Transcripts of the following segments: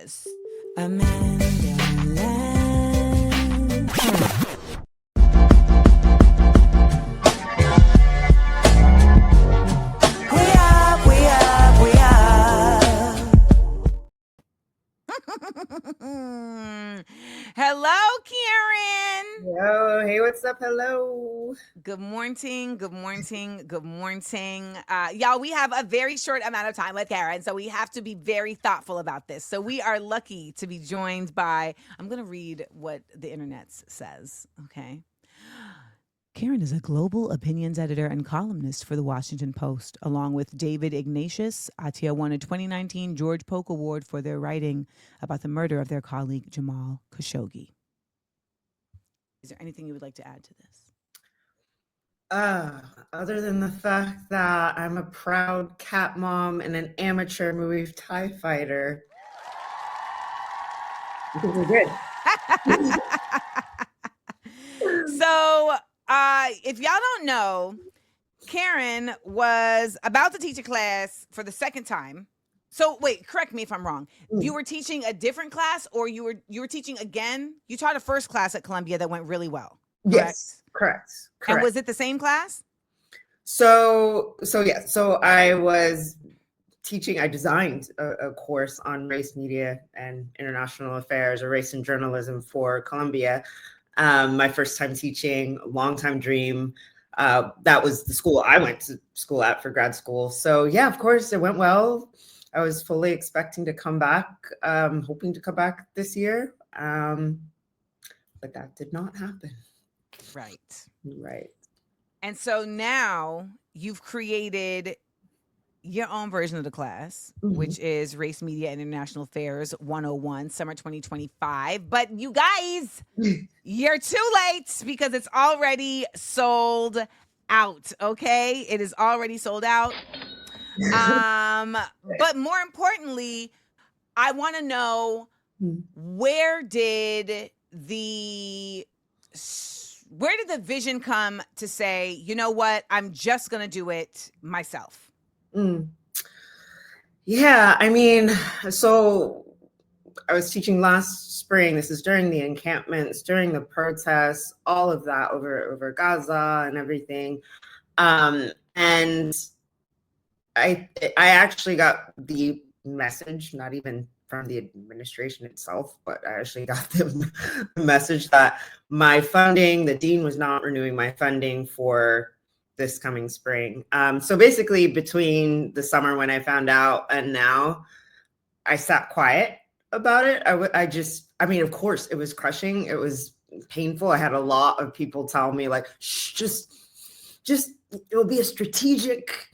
says. AmandaLand. Hello, Karen. Yo, hey, what's up? Hello. Good morning. Good morning. Good morning. Y'all, we have a very short amount of time with Karen, so we have to be very thoughtful about this. So we are lucky to be joined by, I'm going to read what the internet says, okay? Karen is a global opinions editor and columnist for The Washington Post. Along with David Ignatius, Attiah won a 2019 George Polk Award for their writing about the murder of their colleague Jamal Khashoggi. Is there anything you would like to add to this? Other than the fact that I'm a proud cat mom and an amateur movie TIE fighter. I think we're good. So, if y'all don't know, Karen was about to teach a class for the second time. So wait, correct me if I'm wrong. You were teaching a different class, or you were teaching again? You taught a first class at Columbia that went really well. Correct? Yes, correct. And was it the same class? So I was teaching. I designed a course on race, media, and international affairs, or race and journalism for Columbia. My first time teaching, long time dream. That was the school I went to school at for grad school. So yeah, of course it went well. I was fully expecting to come back, hoping to come back this year. But that did not happen. Right. And so now you've created your own version of the class, which is Race, Media, and International Affairs 101, summer 2025. But you guys, you're too late because it's already sold out, okay? It is already sold out. But more importantly, I want to know, where did the vision come to say, you know what, I'm just going to do it myself? Yeah, I mean, so I was teaching last spring. This is during the encampments, during the protests, all of that over Gaza and everything. And I actually got the message, not even from the administration itself, but I actually got the message that my funding, the dean was not renewing my funding for this coming spring. So basically between the summer when I found out and now, I sat quiet about it. I mean, of course it was crushing. It was painful. I had a lot of people tell me like, shh, just it'll be a strategic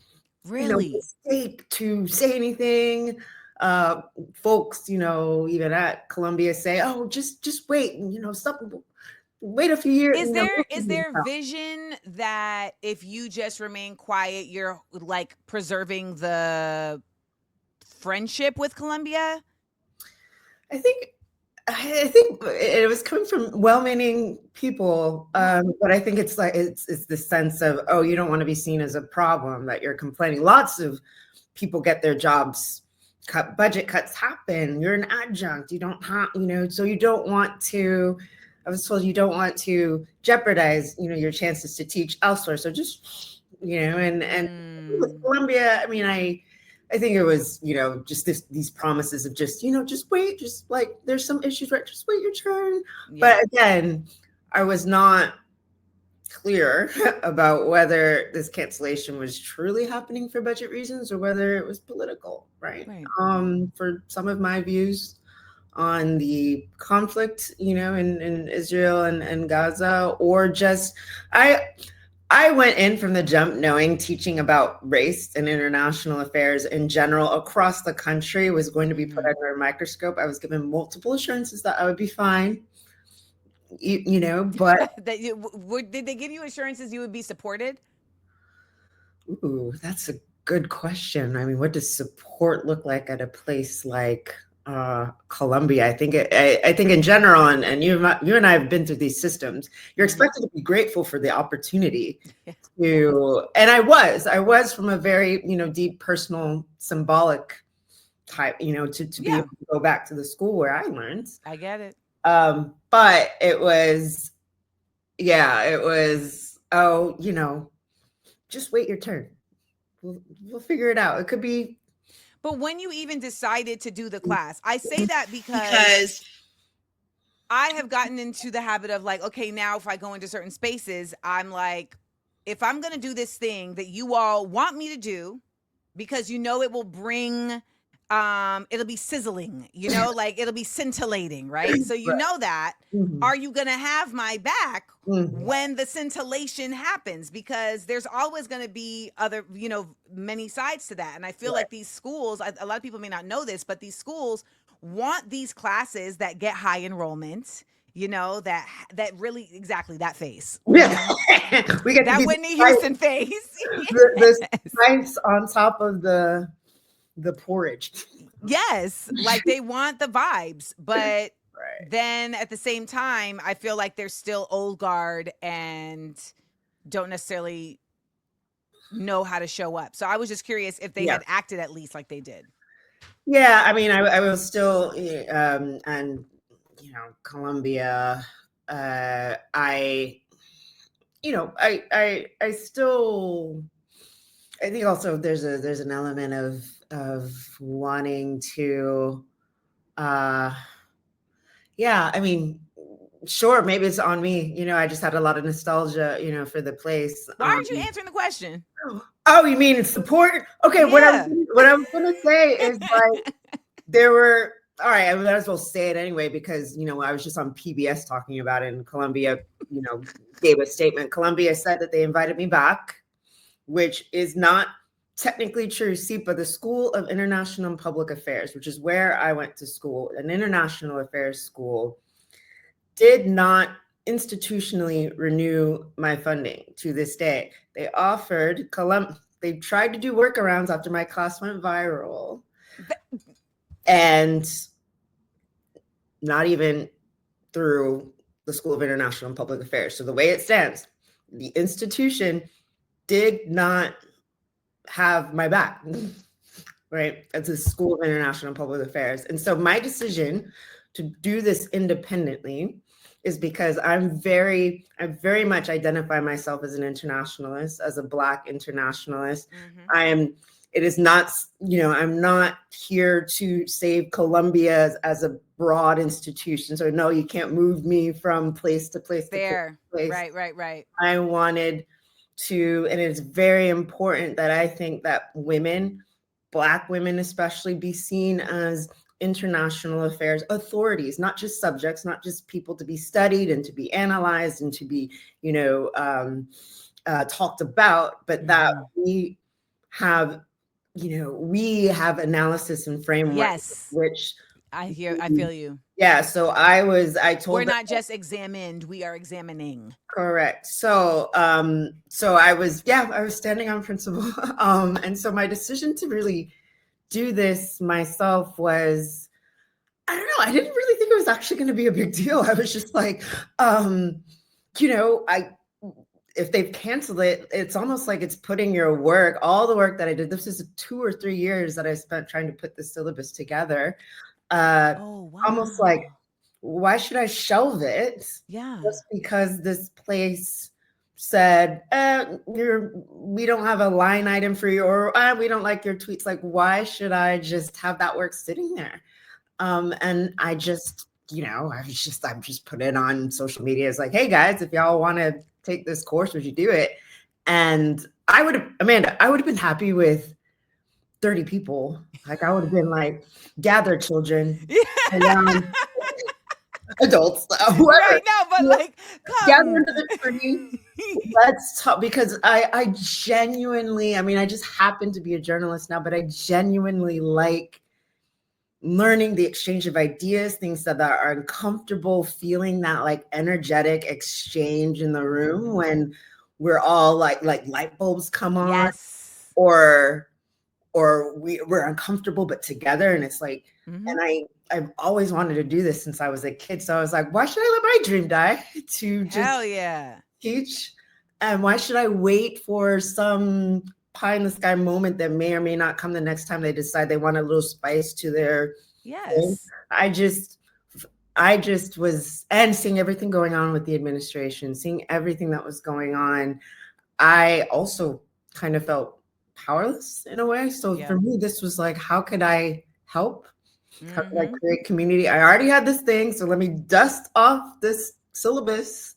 mistake to say anything. Folks, even at Columbia say, oh, just wait, wait a few years. Is there vision that if you just remain quiet, you're like preserving the friendship with Columbia? I think it was coming from well-meaning people, but I think it's the sense of, oh, you don't want to be seen as a problem, that you're complaining. Lots of people get their jobs cut, budget cuts happen. You're an adjunct. You don't have, so you don't want to. I was told you don't want to jeopardize, your chances to teach elsewhere. So just, and with Columbia, I mean, I think it was, just these promises of just wait, just like there's some issues, right? Just wait your turn. Yeah. But again, I was not clear about whether this cancellation was truly happening for budget reasons or whether it was political, right? For some of my views on the conflict, in Israel and Gaza, or just I went in from the jump knowing teaching about race and international affairs in general across the country was going to be put under a microscope. I was given multiple assurances that I would be fine, but did they give you assurances you would be supported? Ooh, that's a good question. I mean, what does support look like at a place like Columbia? I think in general, and you and I have been through these systems. You're expected to be grateful for the opportunity to, and I was from a very deep personal symbolic type, to be Yeah, able to go back to the school where I learned. I get it. But it was, yeah, it was, oh, just wait your turn. We'll figure it out. It could be But when you even decided to do the class, I say that because because I have gotten into the habit of like, okay, now if I go into certain spaces, I'm like, if I'm going to do this thing that you all want me to do, because it will bring it'll be sizzling, like it'll be scintillating, right? So right. that, Mhm. are you going to have my back Mhm. when the scintillation happens? Because there's always going to be other, many sides to that. And I feel Right. like these schools, a lot of people may not know this, but these schools want these classes that get high enrollment, that really, exactly, that face. Yeah. We get to That be Whitney Houston face. the Yes. spice on top of the porridge. Yes, like they want the vibes, but Right. then at the same time, I feel like they're still old guard and don't necessarily know how to show up. So I was just curious if they Yeah. had acted at least like they did. Yeah. I mean, I was still, and Colombia. I, I still. I think also there's an element of wanting to. uh Yeah, I mean, sure, maybe it's on me. I just had a lot of nostalgia, for the place. Why aren't you answering the question? Oh, you mean it's support? Okay, Yeah. what I was gonna say is like there were all right, I might as well say it anyway because I was just on PBS talking about it, and Columbia, gave a statement. Columbia said that they invited me back, which is not technically true. SIPA, the School of International and Public Affairs, which is where I went to school, an international affairs school, did not institutionally renew my funding to this day. They they tried to do workarounds after my class went viral, and not even through the School of International and Public Affairs. So the way it stands, the institution did not have my back, right? As a School of International and Public Affairs. And so my decision to do this independently is because I very much identify myself as an internationalist, as a Black internationalist. It is not, I'm not here to save Colombia as a broad institution. So no, you can't move me from place to place Fair. to place. Right. I wanted to, and it's very important that I think that women, Black women especially, be seen as international affairs authorities, not just subjects, not just people to be studied and to be analyzed and to be, talked about, but that we have, we have analysis and framework, Yes. which I feel you. Yeah. So I told We're them, not just examined, we are examining. correct. So I was standing on principle. And so my decision to really do this myself was, I don't know, I didn't really think it was actually going to be a big deal. I was just like, if they've canceled it, it's almost like it's putting all the work that I did. This is 2 or 3 years that I spent trying to put the syllabus together. Oh, wow. Almost like, why should I shelve it? Yeah. Just because this place said, we don't have a line item for you, or we don't like your tweets. Like, why should I just have that work sitting there? And I just, I'm just put it on social media. It's like, hey guys, if y'all want to take this course, would you do it? And Amanda, I would have been happy with 30 people. Like, I would have been like, gather children around adults, whoever. Right now, but like, Gather come. under the tree. Let's talk, because I genuinely, I just happen to be a journalist now, but I genuinely like learning the exchange of ideas, things that are uncomfortable, feeling that like energetic exchange in the room when we're all like light bulbs come on. Yes. Or we're uncomfortable but together, and it's like, and I've always wanted to do this since I was a kid. So I was like, why should I let my dream die to just Hell yeah. teach? And why should I wait for some pie in the sky moment that may or may not come the next time they decide they want a little spice to their thing. Yes. I just was, and seeing everything going on with the administration, seeing everything that was going on, I also kind of felt powerless in a way. So Yeah. for me, this was like, how could I help? How could I Mm-hmm. create community? I already had this thing, so let me dust off this syllabus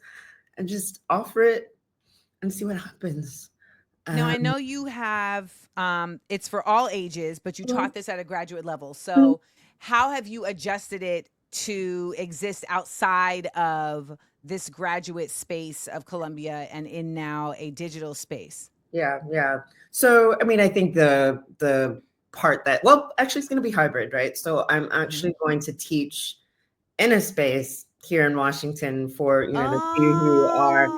and just offer it and see what happens. Now, I Um, know you have, it's for all ages, but you mhm, taught this at a graduate level. mhm. So, how have you adjusted it to exist outside of this graduate space of Columbia and in now a digital space? Yeah, yeah. So, I mean, I think the part that, well, actually it's going to be hybrid, right? So I'm Mhm. actually going to teach in a space here in Washington for, the few who are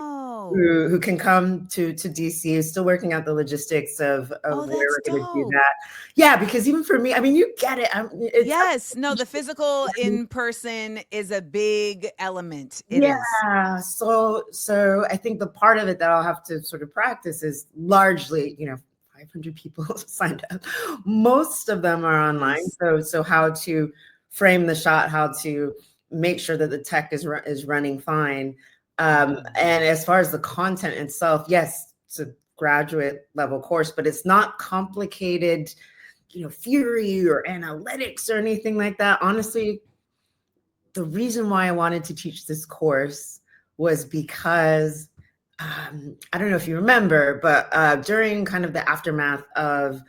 Oh, who can come to DC, still working out the logistics of oh, where that's we're going to do dope. that. Yeah, because even for me, I mean, you get it. It's Yes. No, the physical in person is a big element. It is. yeah. So I think the part of it that I'll have to sort of practice is largely, 500 people signed up. Most of them are online. Yes. So how to frame the shot, how to make sure that the tech is running fine. Mm. And as far as the content itself, yes, it's a graduate level course, but it's not complicated, theory or analytics or anything like that. Honestly, the reason why I wanted to teach this course was because I don't know if you remember, but during kind of the aftermath of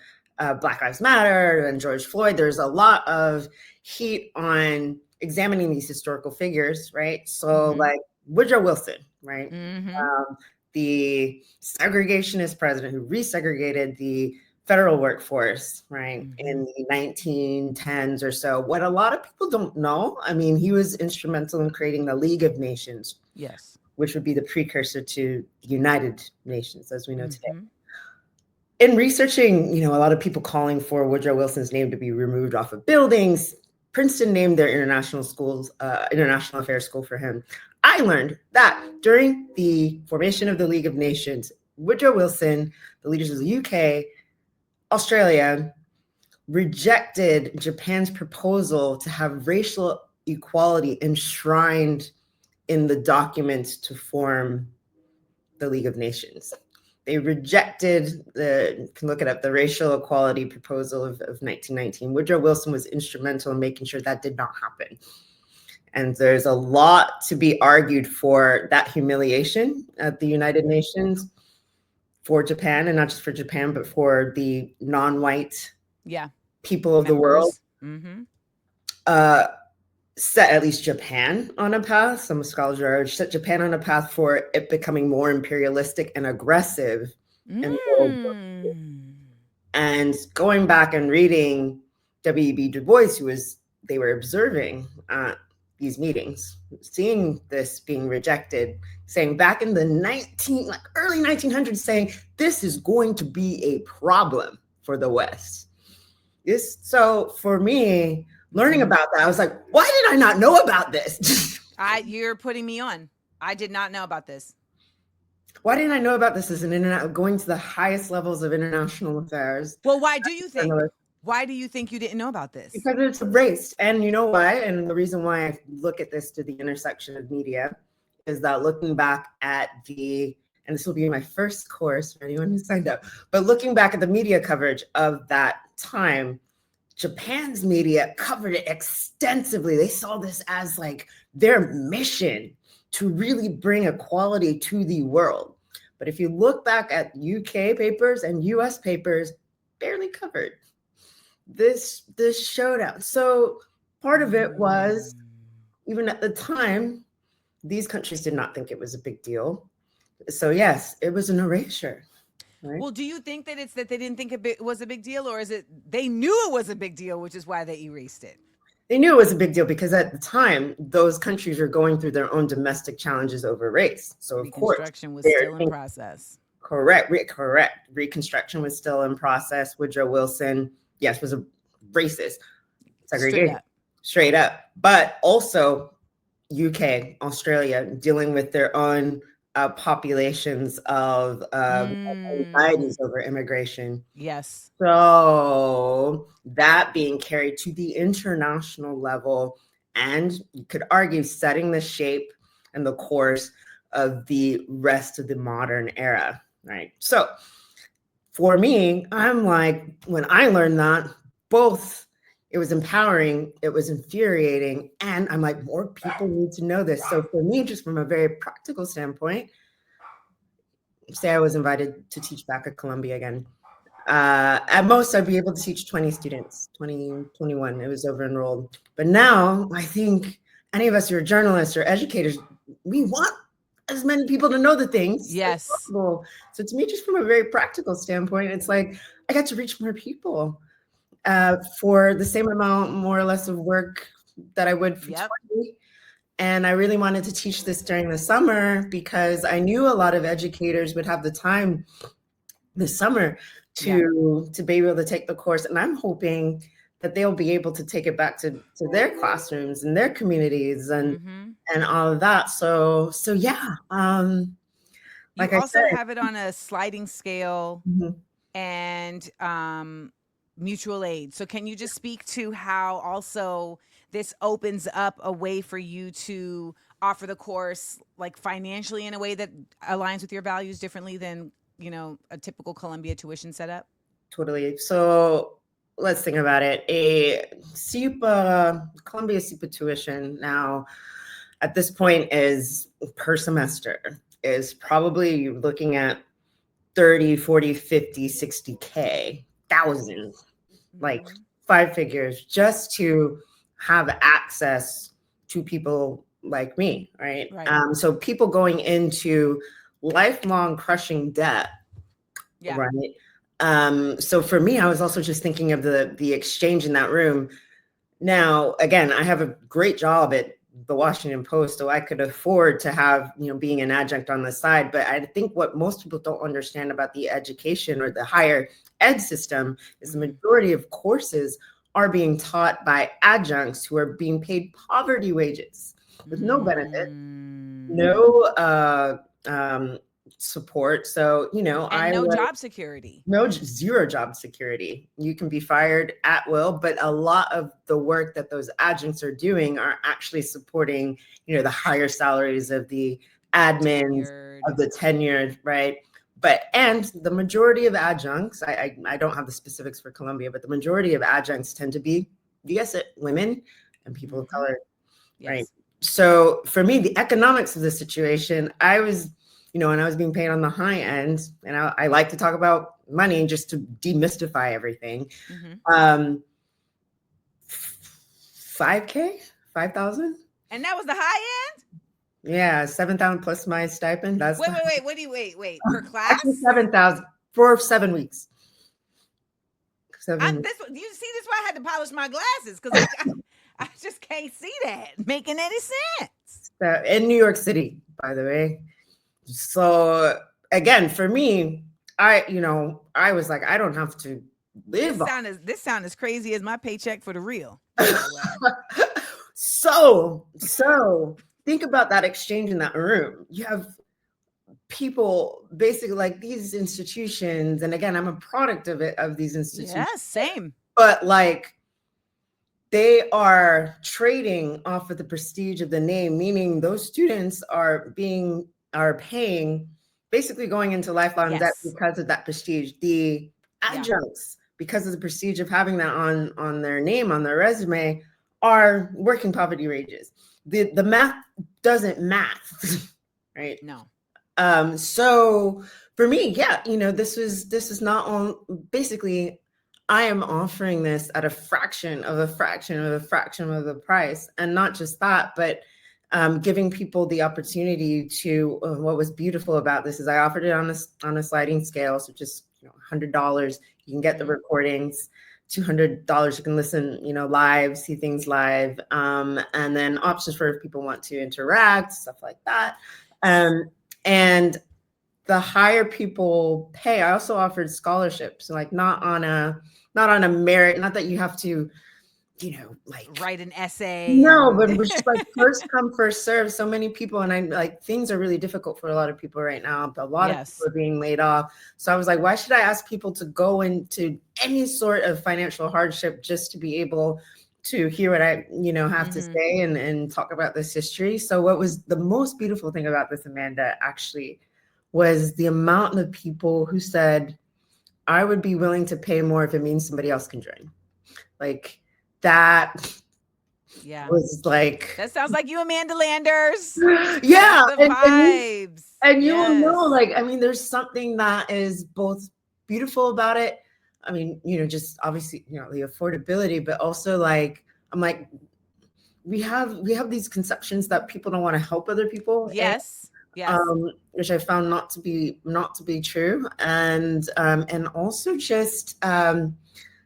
Black Lives Matter and George Floyd, there's a lot of heat on examining these historical figures, right? So, Mhm. like Woodrow Wilson, right? Mhm. Um, the segregationist president who resegregated the federal workforce, right, in Mhm. the 1910s or so. What a lot of people don't know, I mean, he was instrumental in creating the League of Nations, Yes. which would be the precursor to the United Nations as we know today. Mhm. In researching, a lot of people calling for Woodrow Wilson's name to be removed off of buildings, Princeton named their international affairs school for him. I learned that during the formation of the League of Nations, Woodrow Wilson, the leaders of the UK, Australia, rejected Japan's proposal to have racial equality enshrined in the documents to form the League of Nations. They rejected you can look it up, the racial equality proposal of 1919. Woodrow Wilson was instrumental in making sure that did not happen. And there's a lot to be argued for that humiliation at the United Mhm. Nations for Japan, and not just for Japan, but for the non-white Yeah. people of the world. Members. Mhm. Uh, Set at least Japan on a path. Some scholars are set Japan on a path for it becoming more imperialistic and aggressive in the World War II. Mm. And going back and reading W.E.B. Du Bois, they were observing these meetings, seeing this being rejected, saying back in the early 1900s, saying this is going to be a problem for the West. So for me, learning Mhm. about that, I was like, why did I not know about this? You're putting me on. I did not know about this. Why didn't I know about this as an internet going to the highest levels of international affairs? Well, why do you think you didn't know about this? Because it's erased. And you know why? And the reason why I look at this to the intersection of media is that looking back at and this will be my first course for anyone who signed up, but looking back at the media coverage of that time, Japan's media covered it extensively. They saw this as like their mission to really bring equality to the world. But if you look back at UK papers and US papers, barely covered this showdown. So part of it was, Mm. even at the time, these countries did not think it was a big deal. So yes, it was an erasure, right? Well, do you think that it's that they didn't think it was a big deal, or is it they knew it was a big deal, which is why they erased it? They knew it was a big deal because at the time, those countries were going through their own domestic challenges over race. So of course, Reconstruction was they're still in process. correct. Reconstruction was still in process. Woodrow Wilson, yes, was a racist, Straight segregation, up. straight up. But also UK, Australia, dealing with their own populations of anxieties over immigration. Yes. So that being carried to the international level, and you could argue setting the shape and the course of the rest of the modern era, right? So for me, I'm like, when I learned that, both it was empowering, it was infuriating, and I'm like, more people need to know this. So for me, just from a very practical standpoint, say I was invited to teach back at Columbia again. At most, I'd be able to teach 20 students, 20, 21. It was over enrolled. But now I think any of us who are journalists or educators, we want as many people to know the things as Yes. possible. So to me, just from a very practical standpoint, it's like I got to reach more people for the same amount, more or less, of work that I would for 20. And I really wanted to teach this during the summer because I knew a lot of educators would have the time this summer to be able to take the course. And I'm hoping that they'll be able to take it back to their classrooms and their communities and all of that. So yeah. Like you also have it on a sliding scale and mutual aid. So can you just speak to how also this opens up a way for you to offer the course like financially in a way that aligns with your values differently than, you know, a typical Columbia tuition setup? Totally. So let's think about it. A SEPA, Columbia SEPA tuition now at this point is per semester is probably looking at 30, 40, 50, 60K, thousands, like 5 figures just to have access to people like me, right? So people going into lifelong crushing debt, right? So for me, I was also just thinking of the exchange in that room. Now, again, I have a great job at the Washington Post, so I could afford to have, you know, being an adjunct on the side. But I think what most people don't understand about the education or the higher ed system is the majority of courses are being taught by adjuncts who are being paid poverty wages with no benefit, no support. So, you know, and no job security. Zero job security. You can be fired at will, but a lot of the work that those adjuncts are doing are actually supporting, you know, the higher salaries of the admins, of the tenured, right? And the majority of adjuncts, I don't have the specifics for Columbia, but the majority of adjuncts tend to be, you guess it, women and people of color, right? So for me, the economics of the situation, I was, you know, and I was being paid on the high end, and I like to talk about money just to demystify everything. 5K, 5,000. And that was the high end? Yeah, 7,000 plus my stipend. That's wait. What do you wait per class? Actually 7,000 for 7 weeks. You see, this is why I had to polish my glasses because I just can't see that making any sense. In New York City, by the way. So again, for me, I was like, I don't have to live. This sound as crazy as my paycheck for the real. So think about that exchange in that room. You have people basically like these institutions, and again, I'm a product of these institutions. Yeah, same. But like, they are trading off of the prestige of the name, meaning those students are paying, basically going into lifelong debt because of that prestige. The adjuncts, because of the prestige of having that on their name, on their resume, are working poverty wages. The math doesn't math, right? No. So for me, yeah, you know, this is not on, basically, I am offering this at a fraction of the price. And not just that, but giving people the opportunity to, what was beautiful about this is I offered it on a sliding scale. So just, you know, $100, you can get the recordings, $200, you can listen, you know, live, see things live. And then options for if people want to interact, stuff like that. And the higher people pay, I also offered scholarships, like not on a merit, not that you have to like write an essay no, and but it was just like first come, first serve. So many people, and I'm like, things are really difficult for a lot of people right now. A lot of people yes. are being laid off. So I was like, why should I ask people to go into any sort of financial hardship just to be able to hear what I, have to Mm-hmm. say and talk about this history? So what was the most beautiful thing about this, Amanda, actually, was the amount of people who said, I would be willing to pay more if it means somebody else can join. Like that Yeah. was like, That sounds like you, AmandaLanders. That's yeah, the and vibes. you will know, Yes. like, I mean, there's something that is both beautiful about it. I mean, just obviously, the affordability, but also like, I'm like, we have these conceptions that people don't want to help other people, Yes. Yes. which I found not to be true, and also just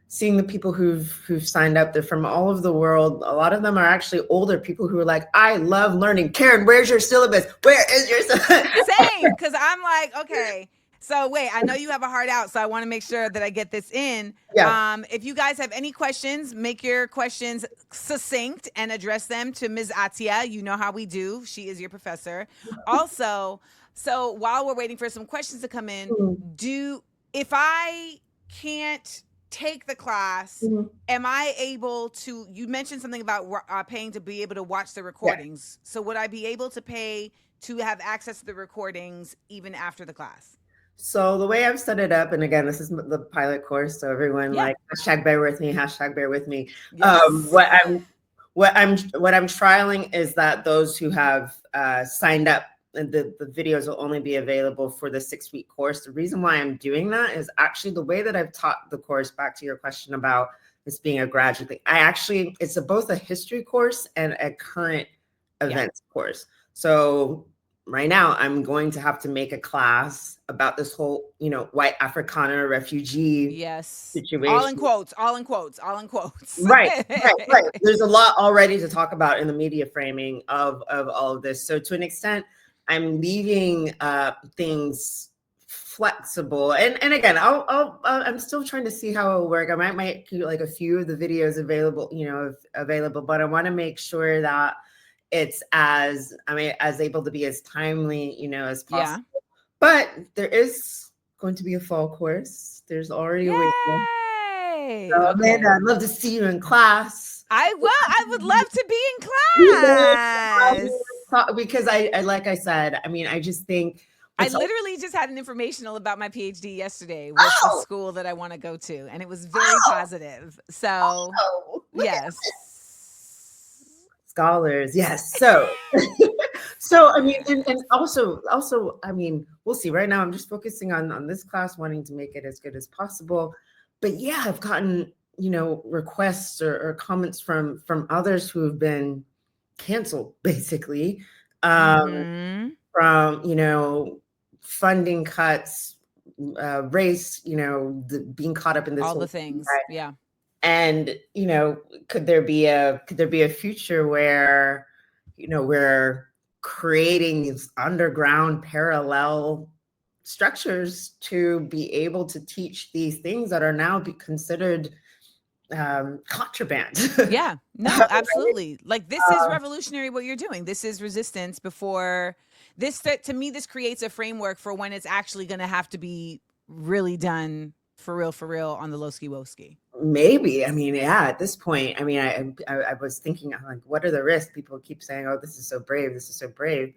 seeing the people who've signed up. They're from all over the world. A lot of them are actually older people who are like, I love learning. Karen, where's your syllabus? Where is your syllabus? Same, because I'm like, okay. So wait, I know you have a heart out, so I want to make sure that I get this in. Yeah. If you guys have any questions, make your questions succinct and address them to Ms. Attiah. You know how we do. She is your professor. Also, so while we're waiting for some questions to come in, Mhm. if I can't take the class, Mhm. am I able to? You mentioned something about paying to be able to watch the Yeah. recordings. So would I be able to pay to have access to the recordings even after the class? So the way I've set it up, and again, this is the pilot course, so everyone Yeah. like hashtag bear with me, hashtag bear with me. Yes. What I'm trialing is that those who have signed up, and the videos will only be available for the 6-week course. The reason why I'm doing that is actually the way that I've taught the course. Back to your question about this being a graduate thing, it's both a history course and a current Yeah. events course. So right now I'm going to have to make a class about this whole, white Africana refugee Yes. All in situation. quotes, all in quotes, all in quotes. Right, right, right. There's a lot already to talk about in the media framing of all of this. So to an extent, I'm leaving things flexible. And again, I'm still trying to see how it'll work. I might keep like a few of the videos available, available, but I want to make sure that it's as able to be as timely, as Yeah. possible. But there is going to be a fall course. There's already a wait list. Yay. So Amanda, Okay. I'd love to see you in class. I would love to be in You know, class. because I like I said, I mean, I just think I it's literally just had an informational about my PhD yesterday with the oh, school that I want to go to, and it was very oh, positive. So, oh, look at yes. scholars. Yes. So I mean, and also, I mean, we'll see. Right now, I'm just focusing on this class, wanting to make it as good as possible. But yeah, I've gotten requests or comments from others who have been canceled, basically, Mhm. from funding cuts, race, being caught up in this All whole the thing, things. right? Yeah. And could there be a future where we're creating these underground parallel structures to be able to teach these things that are now be considered contraband. Yeah. No, absolutely. Like this is revolutionary what you're doing. This is resistance before to me this creates a framework for when it's actually going to have to be really done for real on the Lowski Woski. Maybe. I mean, yeah, at this point, I mean, I was thinking, I'm like, what are the risks? People keep saying, oh, this is so brave. This is so brave.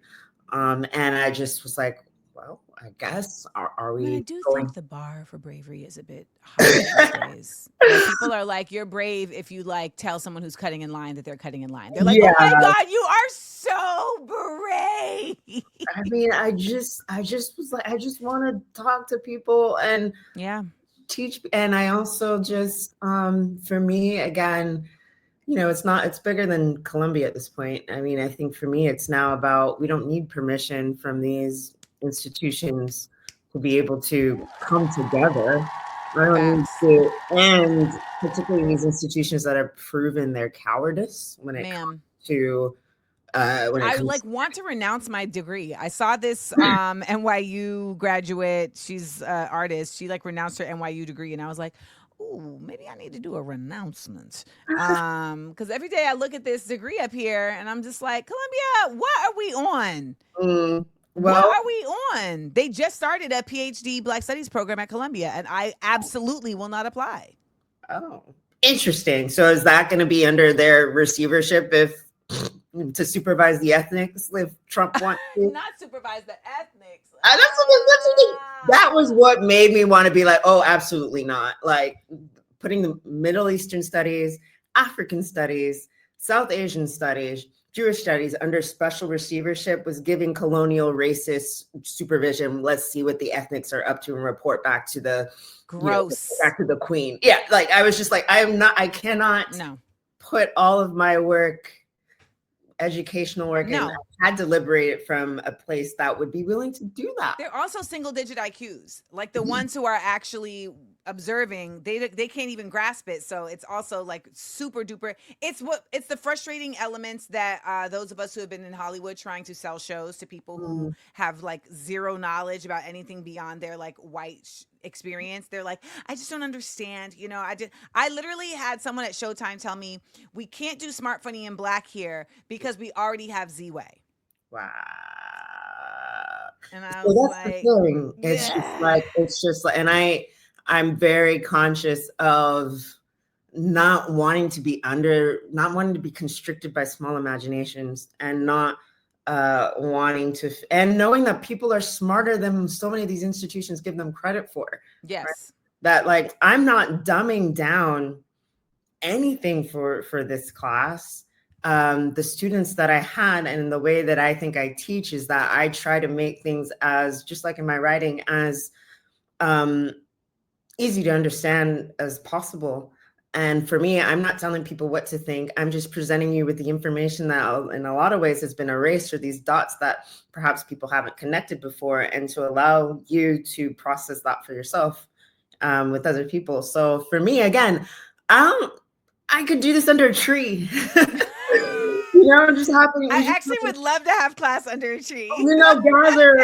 And I just was like, well, I guess, are I mean, I we do going? think the bar for bravery is a bit high these days. Like people are like, you're brave if you like tell someone who's cutting in line that they're cutting in line. They're like, oh my Yeah. God, you are so brave. I mean, I just was like, I just want to talk to people and Yeah. teach. And I also just, for me, again, it's bigger than Columbia at this point. I mean, I think for me, it's now about, we don't need permission from these institutions to be able to come together. I don't need Facts. to, and particularly these institutions that have proven their cowardice Ma'am. when it I comes like want to renounce my degree. I saw this NYU graduate. She's an artist. She like renounced her NYU degree, and I was like, ooh, maybe I need to do a renouncement. Because every day I look at this degree up here and I'm just like, Columbia, what are we on? Mm, What well, are we on? They just started a PhD Black Studies program at Columbia, and I absolutely will not apply. oh, interesting. So is that going to be under their receivership if to supervise the ethnics if Trump wants to? Not supervise the ethnics. That was what made me want to be like, oh, absolutely not. Like putting the Middle Eastern studies, African studies, South Asian studies, Jewish studies under special receivership was giving colonial racist supervision. Let's see what the ethnics are up to and report back to the gross. back to the queen. Yeah, like I was just like, I cannot put all of my work, educational work, and I had to liberate it from a place that would be willing to do that. They're also single digit IQs, like the ones who are actually observing. They can't even grasp it. So it's also like super duper. It's the frustrating elements that those of us who have been in Hollywood trying to sell shows to people who have like zero knowledge about anything beyond their like white experience. They're like, I just don't understand. You know, I literally had someone at Showtime tell me we can't do Smart, Funny, and Black here because we already have Z-Way. Wow. And I was like, the thing. It's just like, and I'm very conscious of not wanting to be constricted by small imaginations, and not wanting to, and knowing that people are smarter than so many of these institutions give them credit for. Yes. Right? That like, I'm not dumbing down anything for this class. The students that I had, and the way that I think I teach, is that I try to make things, as just like in my writing, as easy to understand as possible. And for me, I'm not telling people what to think. I'm just presenting you with the information that in a lot of ways has been erased, or these dots that perhaps people haven't connected before, and to allow you to process that for yourself with other people. So for me, again, I could do this under a tree. Just happening. I actually would love to have class under a tree. Gather,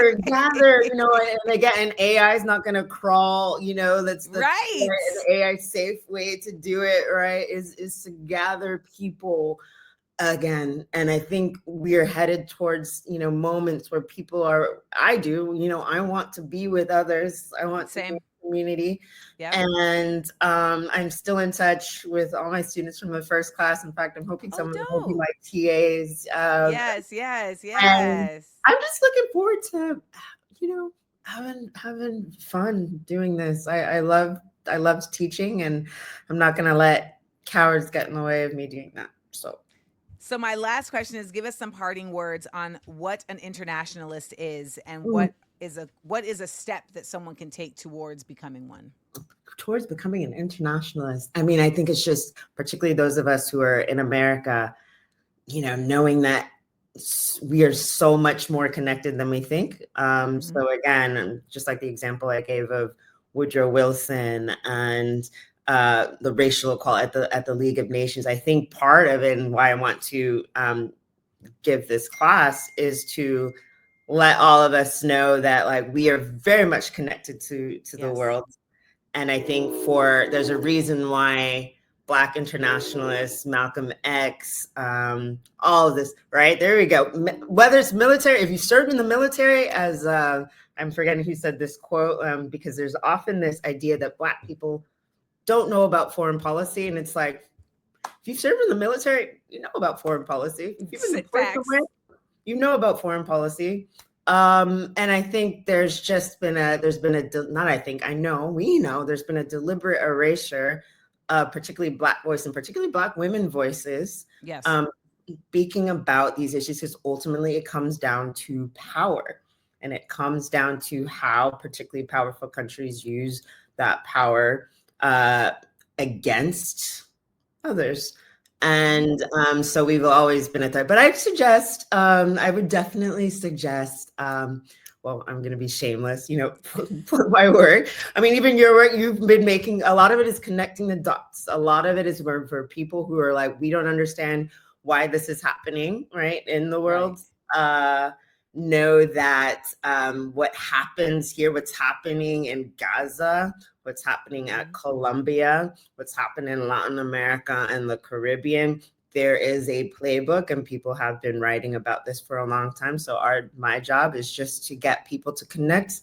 and again, AI is not going to crawl, that's the right. AI safe way to do it, right, is to gather people again. And I think we're headed towards, moments where people are, I want to be with others. I want to be community. And I'm still in touch with all my students from the first class. In fact, I'm hoping someone will be my TAs. Yes. And I'm just looking forward to, having fun doing this. I love teaching, and I'm not going to let cowards get in the way of me doing that. So my last question is, give us some parting words on what an internationalist is, and what is a step that someone can take towards becoming one? Towards becoming an internationalist. I mean, I think it's just, particularly those of us who are in America, knowing that we are so much more connected than we think. So again, just like the example I gave of Woodrow Wilson and the racial equality at the League of Nations, I think part of it, and why I want to give this class, is to let all of us know that like we are very much connected to the world. And I think there's a reason why Black internationalists, Malcolm X, all of this, right? There we go. Whether it's military, if you served in the military, as I'm forgetting who said this quote, because there's often this idea that Black people don't know about foreign policy. And it's like, if you serve in the military, you know about foreign policy. If you've been deployed somewhere, you know about foreign policy. And I think we know there's been a deliberate erasure of particularly Black voice, and particularly Black women voices, speaking about these issues, because ultimately it comes down to power, and it comes down to how particularly powerful countries use that power against others. And so we've always been at that. But I would definitely suggest, well, I'm going to be shameless, for my work. I mean, even your work, you've been making, a lot of it is connecting the dots. A lot of it is for people who are like, we don't understand why this is happening, right, in the world. know that what happens here, what's happening in Gaza, what's happening at Colombia, what's happening in Latin America and the Caribbean, there is a playbook, and people have been writing about this for a long time. So my job is just to get people to connect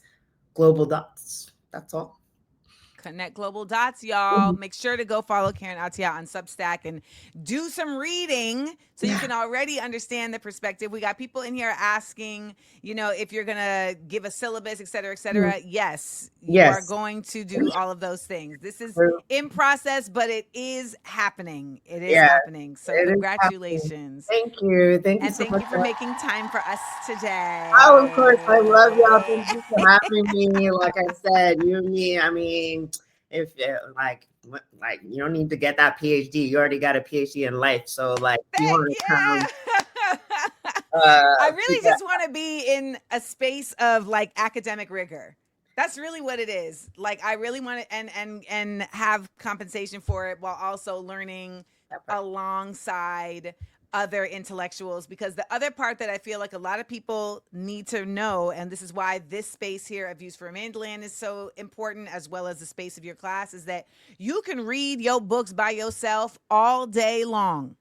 global dots. That's all. Connect global dots, y'all. Make sure to go follow Karen Attiah on Substack and do some reading so you can already understand the perspective. We got people in here asking, if you're going to give a syllabus, et cetera, et cetera. Yes, you are going to do all of those things. This is in process, but it is happening. It is happening. So congratulations. Thank you. Thank you and so thank much you for making time for us today. Oh, of course. I love y'all. Thank you for having me. Like I said, you and me, I mean, if like you don't need to get that PhD. You already got a PhD in life. So like you want to come. I really just want to be in a space of like academic rigor. That's really what it is. Like I really want to and have compensation for it while also learning alongside other intellectuals, because the other part that I feel like a lot of people need to know, and this is why this space here of Views for AmandaLand is so important, as well as the space of your class, is that you can read your books by yourself all day long.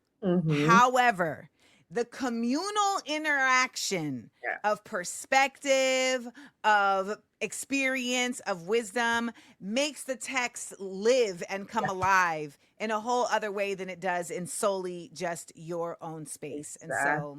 However, the communal interaction of perspective, of experience, of wisdom makes the text live and come alive in a whole other way than it does in solely just your own space. And so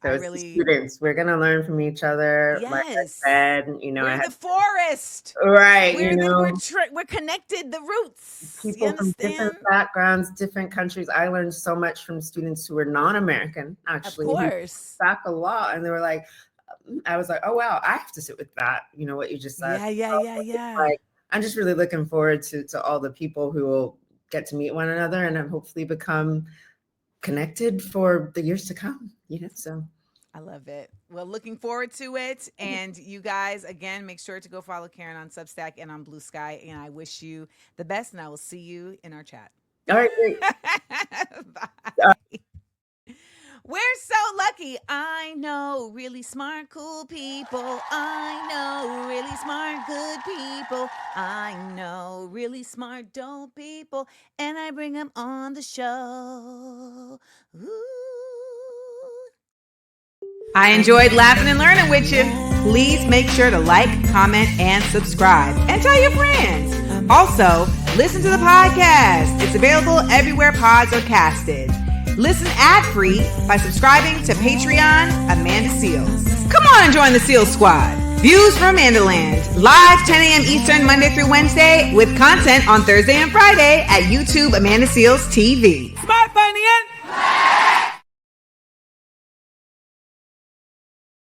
I really, students, we're gonna learn from each other. Like I said, we're in the forest, right? We're connected. The roots. People from different backgrounds, different countries. I learned so much from students who were non-American, actually. Of course, back a lot, and they were like, I was like, oh wow, I have to sit with that. You know what you just said. Yeah. Like, I'm just really looking forward to all the people who will get to meet one another and then hopefully become connected for the years to come. So I love it. Well, looking forward to it. And you guys, again, make sure to go follow Karen on Substack and on Blue Sky. And I wish you the best, and I will see you in our chat. All right, great. Bye. We're so lucky. I know really smart, cool people. I know really smart, good people. I know really smart, dope people. And I bring them on the show. Ooh. I enjoyed laughing and learning with you. Please make sure to like, comment, and subscribe. And tell your friends. Also, listen to the podcast. It's available everywhere pods are casted. Listen ad-free by subscribing to Patreon Amanda Seals. Come on and join the Seals Squad. Views from AmandaLand, live 10 a.m. Eastern, Monday through Wednesday, with content on Thursday and Friday at YouTube Amanda Seals TV.